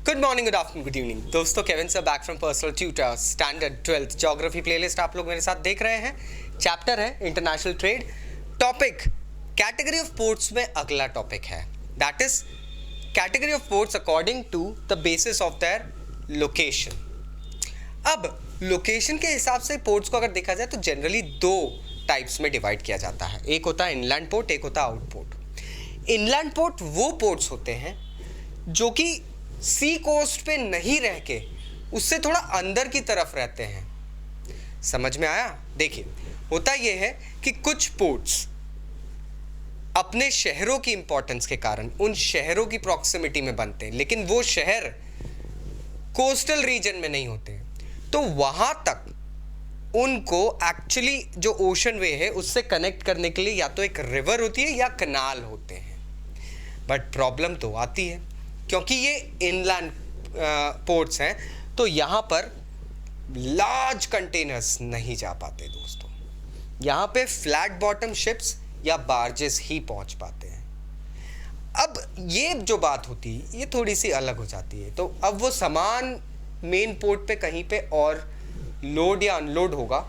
Good morning, good afternoon, good evening दोस्तों। Kevin sir back from personal tutor standard 12th geography playlist आप लोग मेरे साथ देख रहे हैं। चैप्टर है international trade. Topic category of ports में अगला टॉपिक है, that is category of ports according to the basis of their location. अब लोकेशन के हिसाब से पोर्ट्स को अगर देखा जाए तो जनरली दो टाइप्स में डिवाइड किया जाता है। एक होता है इनलैंड पोर्ट, एक होता है आउट पोर्ट। इनलैंड पोर्ट वो पोर्ट्स होते हैं जो कि सी कोस्ट पे नहीं रह के उससे थोड़ा अंदर की तरफ रहते हैं। समझ में आया? देखिए, होता यह है कि कुछ पोर्ट्स अपने शहरों की इंपॉर्टेंस के कारण उन शहरों की प्रॉक्सिमिटी में बनते हैं, लेकिन वो शहर कोस्टल रीजन में नहीं होते, तो वहां तक उनको एक्चुअली जो ओशन वे है उससे कनेक्ट करने के लिए या तो एक रिवर होती है या कनाल होते हैं। बट प्रॉब्लम तो आती है क्योंकि ये इनलैंड पोर्ट्स हैं, तो यहाँ पर लार्ज कंटेनर्स नहीं जा पाते दोस्तों। यहाँ पे फ्लैट बॉटम शिप्स या बार्जेस ही पहुँच पाते हैं। अब ये जो बात होती है ये थोड़ी सी अलग हो जाती है। तो अब वो सामान मेन पोर्ट पे कहीं पे और लोड या अनलोड होगा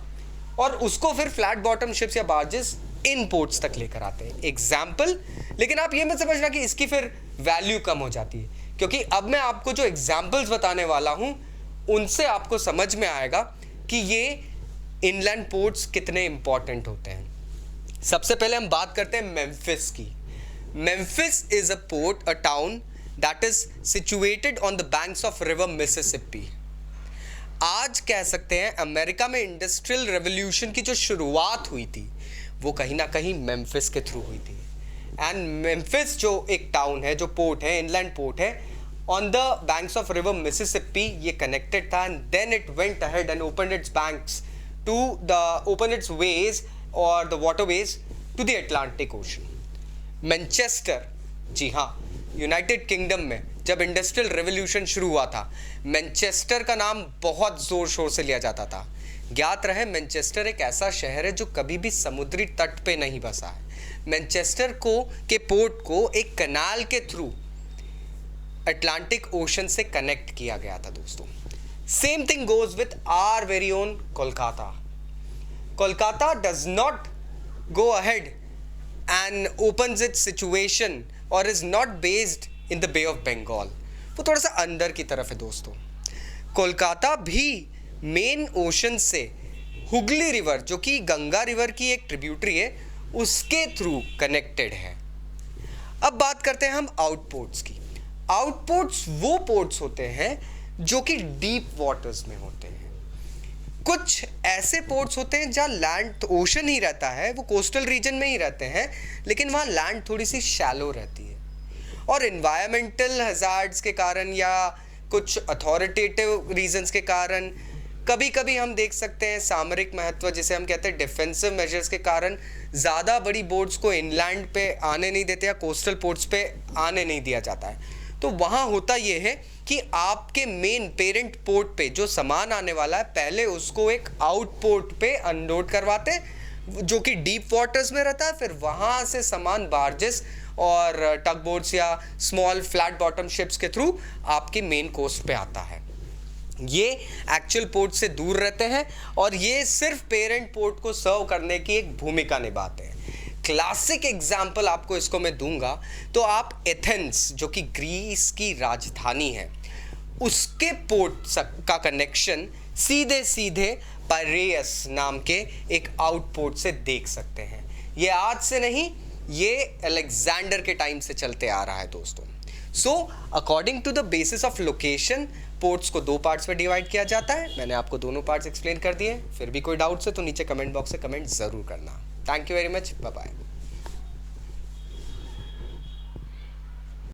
और उसको फिर फ्लैट बॉटम शिप्स या बार्जेस इन पोर्ट्स तक लेकर आते हैं। एग्जाम्पल, लेकिन आप ये मत समझना कि इसकी फिर वैल्यू कम हो जाती है, क्योंकि अब मैं आपको जो एग्जाम्पल्स बताने वाला हूं उनसे आपको समझ में आएगा कि ये इनलैंड पोर्ट्स कितने इंपॉर्टेंट होते हैं। सबसे पहले हम बात करते हैं मेम्फिस की। Memphis is a port, a town that is situated on the banks of river Mississippi. आज कह सकते हैं अमेरिका में इंडस्ट्रियल रेवोल्यूशन की जो शुरुआत हुई थी वो कहीं ना कहीं मेम्फिस के थ्रू हुई थी। एंड मेम्फिस जो एक टाउन है, जो पोर्ट है, इनलैंड पोर्ट है, on the banks of river Mississippi ये कनेक्टेड था, and then it went ahead and opened its banks to the open its ways और the waterways to the Atlantic ocean. Manchester, जी हाँ, United kingdom में जब industrial revolution शुरू हुआ था, मैनचेस्टर का नाम बहुत जोर शोर से लिया जाता था। ज्ञात रहे, मैनचेस्टर एक ऐसा शहर है जो कभी भी समुद्री तट पे नहीं बसा है। मैनचेस्टर के पोर्ट को एक कनाल के थ्रू अटलांटिक ओशन से कनेक्ट किया गया था दोस्तों। Same thing goes with our very own Kolkata. Kolkata does not go ahead and opens its situation और is not based in the bay of Bengal. वो थोड़ा सा अंदर की तरफ है दोस्तों। कोलकाता भी मेन ओशन से हुगली रिवर, जो कि गंगा रिवर की एक ट्रिब्यूटरी है, उसके थ्रू कनेक्टेड है। अब बात करते हैं हम आउटपोर्ट्स की। आउटपोर्ट्स वो पोर्ट्स होते हैं जो कि डीप वाटर्स में होते हैं। कुछ ऐसे पोर्ट्स होते हैं जहाँ लैंड तो ओशन ही रहता है, वो कोस्टल रीजन में ही रहते हैं, लेकिन वहाँ लैंड थोड़ी सी शैलो रहती है और एनवायरमेंटल हजार्ड्स के कारण या कुछ अथॉरिटेटिव रीजंस के कारण कभी कभी हम देख सकते हैं सामरिक महत्व, जिसे हम कहते हैं डिफेंसिव मेजर्स के कारण ज़्यादा बड़ी बोट्स को इनलैंड पे आने नहीं देते या कोस्टल पोर्ट्स पे आने नहीं दिया जाता है। तो वहाँ होता ये है कि आपके मेन पेरेंट पोर्ट पे जो सामान आने वाला है, पहले उसको एक आउट पोर्ट पे अनलोड करवाते हैं जो कि डीप वाटर्स में रहता है। फिर वहाँ से सामान बार्जेस और टग बोट्स या स्मॉल फ्लैट बॉटम शिप्स के थ्रू आपके मेन कोस्ट पे आता है। ये एक्चुअल पोर्ट से दूर रहते हैं और ये सिर्फ पेरेंट पोर्ट को सर्व करने की एक भूमिका निभाते हैं। क्लासिक एग्जाम्पल आपको इसको मैं दूंगा तो आप एथेंस, जो कि ग्रीस की राजधानी है, उसके पोर्ट का कनेक्शन सीधे सीधे पायरेयस नाम के एक आउटपोर्ट से देख सकते हैं। ये आज से नहीं, ये अलेक्जेंडर के टाइम से चलते आ रहा है दोस्तों। So according to the basis of location ports को दो पार्ट्स में डिवाइड किया जाता है। मैंने आपको दोनों पार्ट्स एक्सप्लेन कर दिए। फिर भी कोई डाउट्स है तो नीचे कमेंट बॉक्स से कमेंट ज़रूर करना। Thank you very much, bye bye.